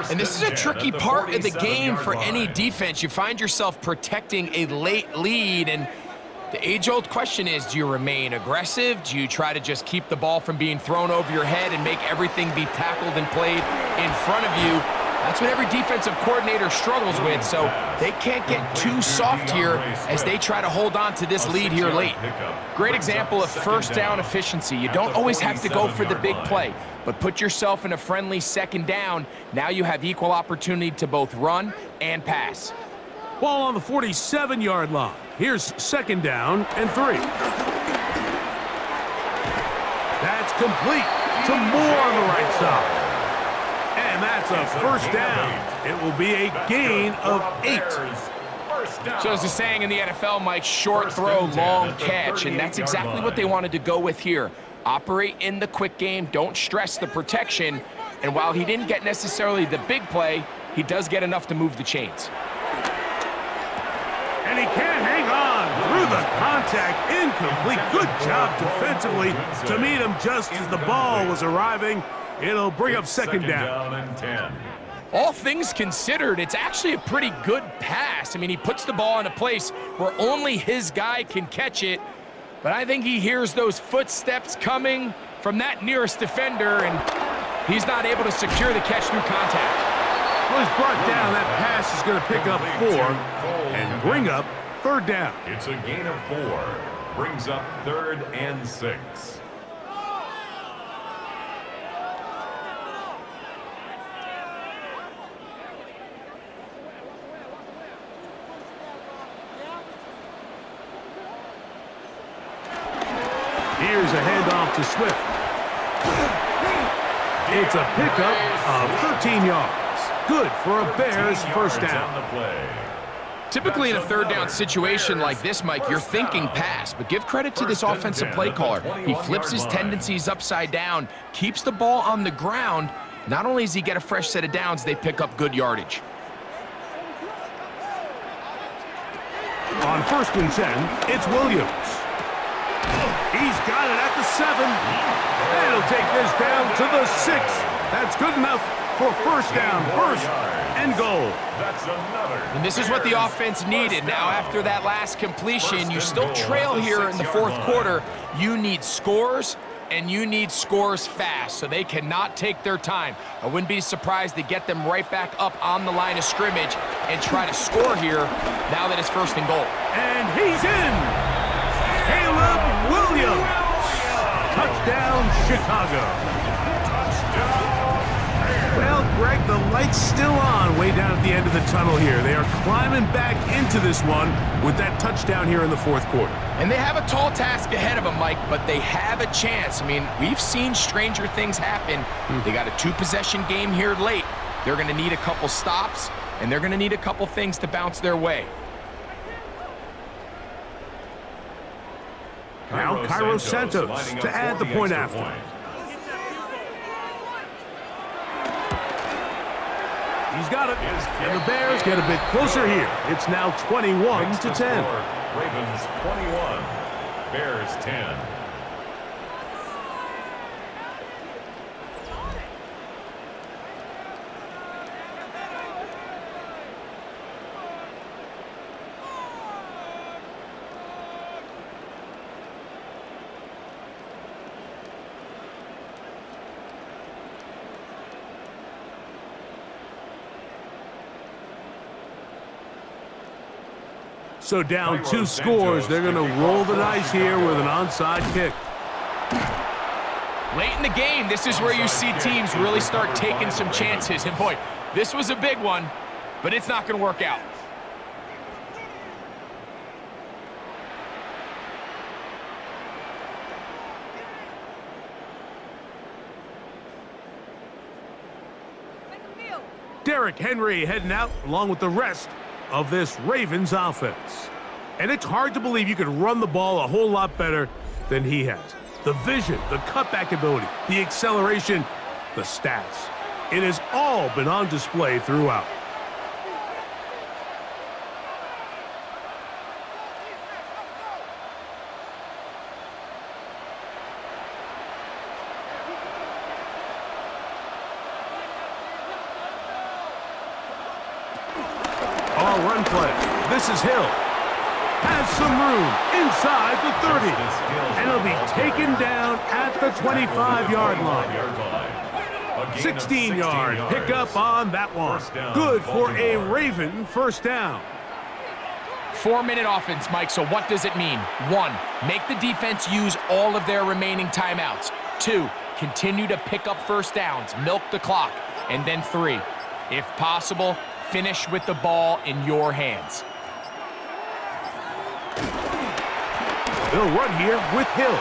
And this is a tricky part of the game for any defense. You find yourself protecting a late lead, and the age-old question is, do you remain aggressive? Do you try to just keep the ball from being thrown over your head and make everything be tackled and played in front of you? That's what every defensive coordinator struggles with, so they can't get too soft here as they try to hold on to this lead here late. Great example of first down efficiency. You don't always have to go for the big play, but put yourself in a friendly 2nd down. Now you have equal opportunity to both run and pass. Ball on the 47-yard line. Here's 2nd down and 3. That's complete to Moore on the right side. And that's a first down. It will be a gain of 8. So as the saying in the NFL, Mike, short throw, long catch, and that's exactly what they wanted to go with here. Operate in the quick game, don't stress the protection, and while he didn't get necessarily the big play, he does get enough to move the chains. And he can't hang on through the contact. Incomplete. Good job defensively to meet him just as the ball was arriving. It'll bring up second down. And 10. All things considered, it's actually a pretty good pass. I mean, he puts the ball in a place where only his guy can catch it, but I think he hears those footsteps coming from that nearest defender, and he's not able to secure the catch through contact. Well, he's brought down. That pass is going to pick up 4 and bring up third down. It's a gain of 4. Brings up 3rd and 6. Here's a handoff to Swift. It's a pickup of 13 yards. Good for a Bears first down. Typically in a third down situation like this, Mike, you're thinking pass, but give credit to this offensive play caller. He flips his tendencies upside down, keeps the ball on the ground. Not only does he get a fresh set of downs, they pick up good yardage. On 1st and 10, it's Williams. He's got it at the 7. And he'll take this down to the 6. That's good enough for first down, first and goal. That's another. And this is what the offense needed. Now, after that last completion, you still trail here in the 4th quarter. You need scores, and you need scores fast, so they cannot take their time. I wouldn't be surprised to get them right back up on the line of scrimmage and try to score here now that it's 1st and goal. And he's in. Caleb Williams. Touchdown, Chicago. Well, Greg, the light's still on way down at the end of the tunnel here. They are climbing back into this one with that touchdown here in the 4th quarter. And they have a tall task ahead of them, Mike, but they have a chance. I mean, we've seen stranger things happen. They got a 2-possession game here late. They're going to need a couple stops, and they're going to need a couple things to bounce their way. Now Cairo Santos to add the point after. He's got it. And the Bears get a bit closer here. It's now 21 to 10. Ravens 21, Bears 10. So down 2 scores, they're going to roll the dice here with an onside kick. Late in the game, this is where you see teams really start taking some chances. And boy, this was a big one, but it's not going to work out. Derrick Henry heading out along with the rest of this Ravens offense. And it's hard to believe you could run the ball a whole lot better than he has. The vision, the cutback ability, the acceleration, the stats. It has all been on display throughout. Run play. This is Hill. Has some room inside the 30. And he'll be taken down at the 25-yard line. 16-yard pickup on that one. Good for a Raven first down. 4-minute offense, Mike, so what does it mean? 1, make the defense use all of their remaining timeouts. 2, continue to pick up first downs, milk the clock. And then 3, if possible, finish with the ball in your hands. They'll run here with Hill.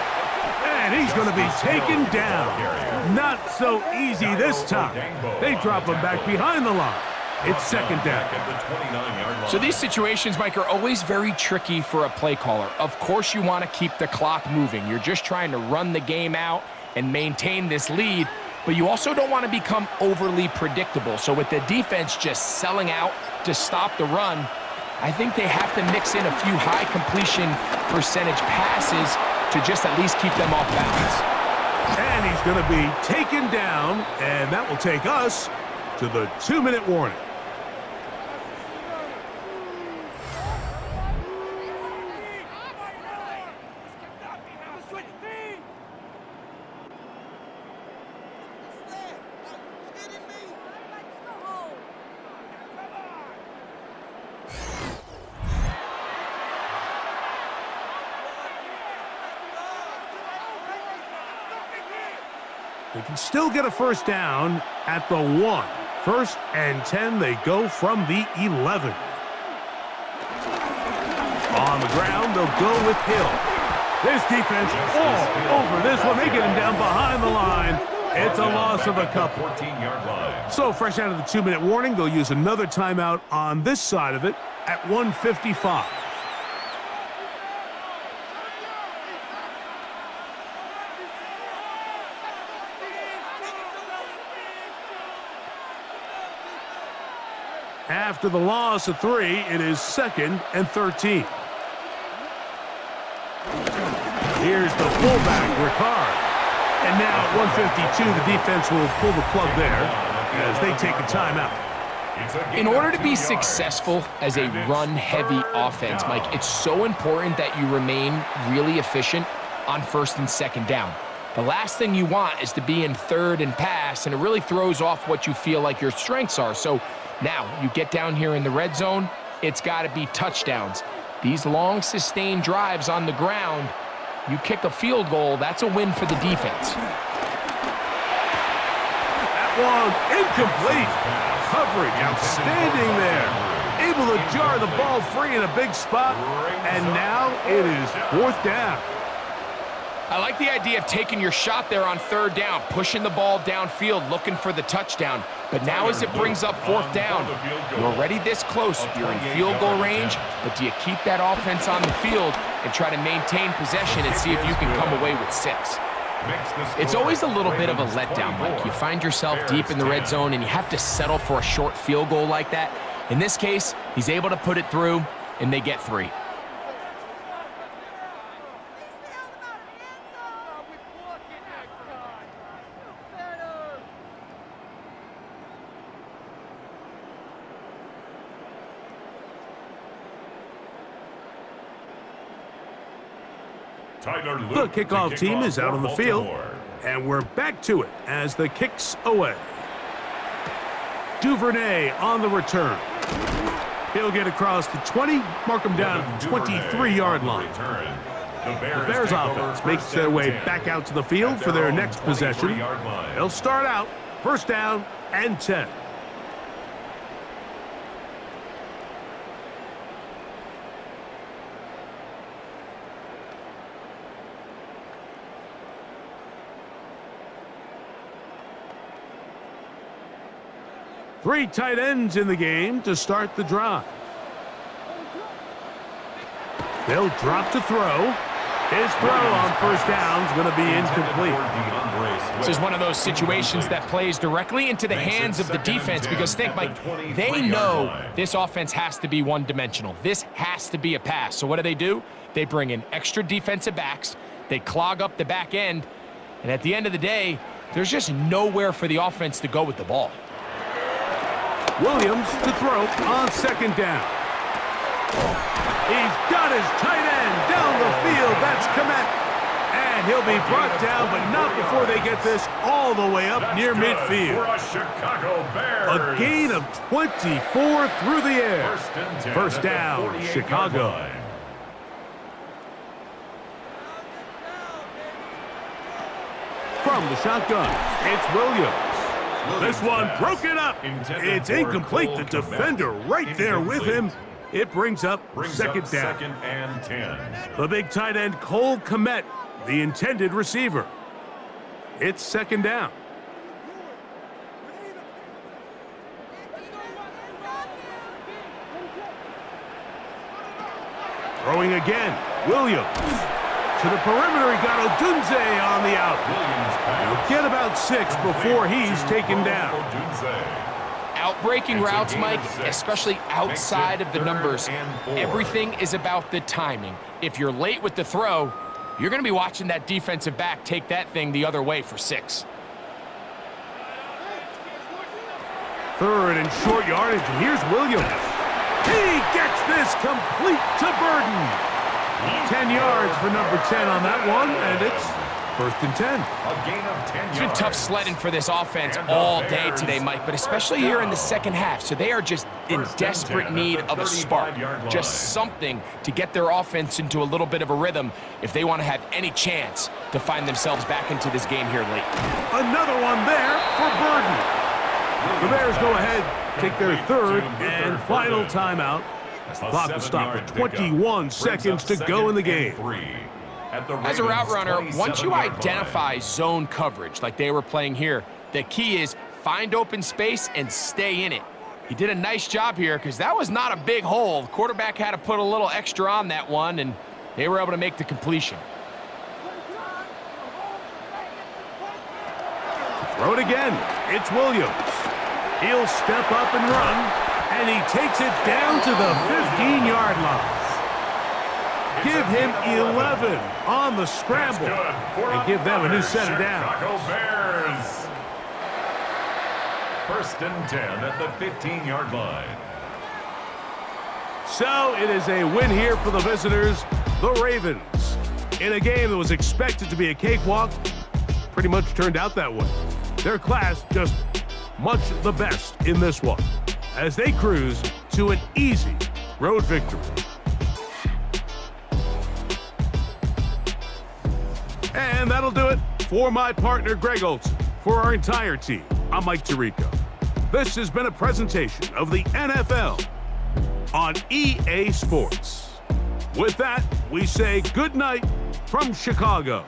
And he's going to be taken down. Not so easy this time. They drop him back behind the line. It's second down. So these situations, Mike, are always very tricky for a play caller. Of course you want to keep the clock moving. You're just trying to run the game out and maintain this lead, but you also don't want to become overly predictable. So with the defense just selling out to stop the run, I think they have to mix in a few high completion percentage passes to just at least keep them off balance. And he's going to be taken down, and that will take us to the 2-minute warning. They can still get a first down at the 1. 1st and 10, they go from the 11. On the ground, they'll go with Hill. This defense all over this one. They get him down behind the line. It's a loss of a couple. So fresh out of the 2-minute warning, they'll use another timeout on this side of it at 1:55. After the loss of 3, it is 2nd and 13. Here's the fullback, Ricard. And now at 1:52, the defense will pull the plug there as they take a timeout. In order to be successful as a run-heavy offense, Mike, it's so important that you remain really efficient on 1st and 2nd down. The last thing you want is to be in 3rd and pass, and it really throws off what you feel like your strengths are. So now you get down here in the red zone, it's got to be touchdowns. These long, sustained drives on the ground, you kick a field goal, that's a win for the defense. That one incomplete. Coverage outstanding there. Able to jar the ball free in a big spot, and now it is 4th down. I like the idea of taking your shot there on 3rd down, pushing the ball downfield, looking for the touchdown. But now as it brings up 4th down, you're already this close. You're in field goal range, but do you keep that offense on the field and try to maintain possession and see if you can come away with 6? It's always a little bit of a letdown, Mike. You find yourself deep in the red zone and you have to settle for a short field goal like that. In this case, he's able to put it through, and they get 3. The kickoff team is out on the field, and we're back to it as the kick's away. Duvernay on the return. He'll get across the 20, mark him down at the 23-yard line. The Bears offense makes their way back out to the field for their next possession. They'll start out 1st down and 10. Three tight ends in the game to start the drive. They'll drop to throw. His throw on 1st down is going to be incomplete. This is one of those situations that plays directly into the hands of the defense because think, Mike, they know this offense has to be one-dimensional. This has to be a pass. So what do? They bring in extra defensive backs. They clog up the back end. And at the end of the day, there's just nowhere for the offense to go with the ball. Williams to throw on 2nd down. He's got his tight end down the field. That's Kmet. And he'll be brought down, but not before they get this all the way up near midfield. A gain of 24 through the air. 1st down, Chicago. From the shotgun, it's Williams. This one broken up. It's incomplete. The defender right there with him. It brings up second down. Second and 10. The big tight end, Cole Kmet, the intended receiver. It's second down. Throwing again, Williams. To the perimeter, he got Odunze on the out. He'll get about 6 before he's taken down. Outbreaking routes, Mike, especially outside of the numbers, everything is about the timing. If you're late with the throw, you're going to be watching that defensive back take that thing the other way for 6. Third and short yardage, and here's Williams. He gets this complete to Burden. 10 yards for number 10 on that one, and it's first and 10. A gain of 10 yards. It's been tough sledding for this offense all day today, Mike, but especially here in the second half. So they are just in desperate need of a spark, just something to get their offense into a little bit of a rhythm if they want to have any chance to find themselves back into this game here late. Another one there for Burden. The Bears go ahead, take their third and final timeout. Clock will stop at 21 seconds to go in the game. As a route runner, once you identify zone coverage like they were playing here, the key is find open space and stay in it. He did a nice job here because that was not a big hole. The quarterback had to put a little extra on that one, and they were able to make the completion. Throw it again. It's Williams. He'll step up and run. And he takes it down to the 15-yard line. Give him 11 on the scramble. And give them a new set of downs. Chicago Bears. First and 10 at the 15-yard line. So it is a win here for the visitors, the Ravens. In a game that was expected to be a cakewalk, pretty much turned out that way. Their class just much the best in this one, as they cruise to an easy road victory. And that'll do it for my partner, Greg Olson. For our entire team, I'm Mike Tirico. This has been a presentation of the NFL on EA Sports. With that, we say good night from Chicago.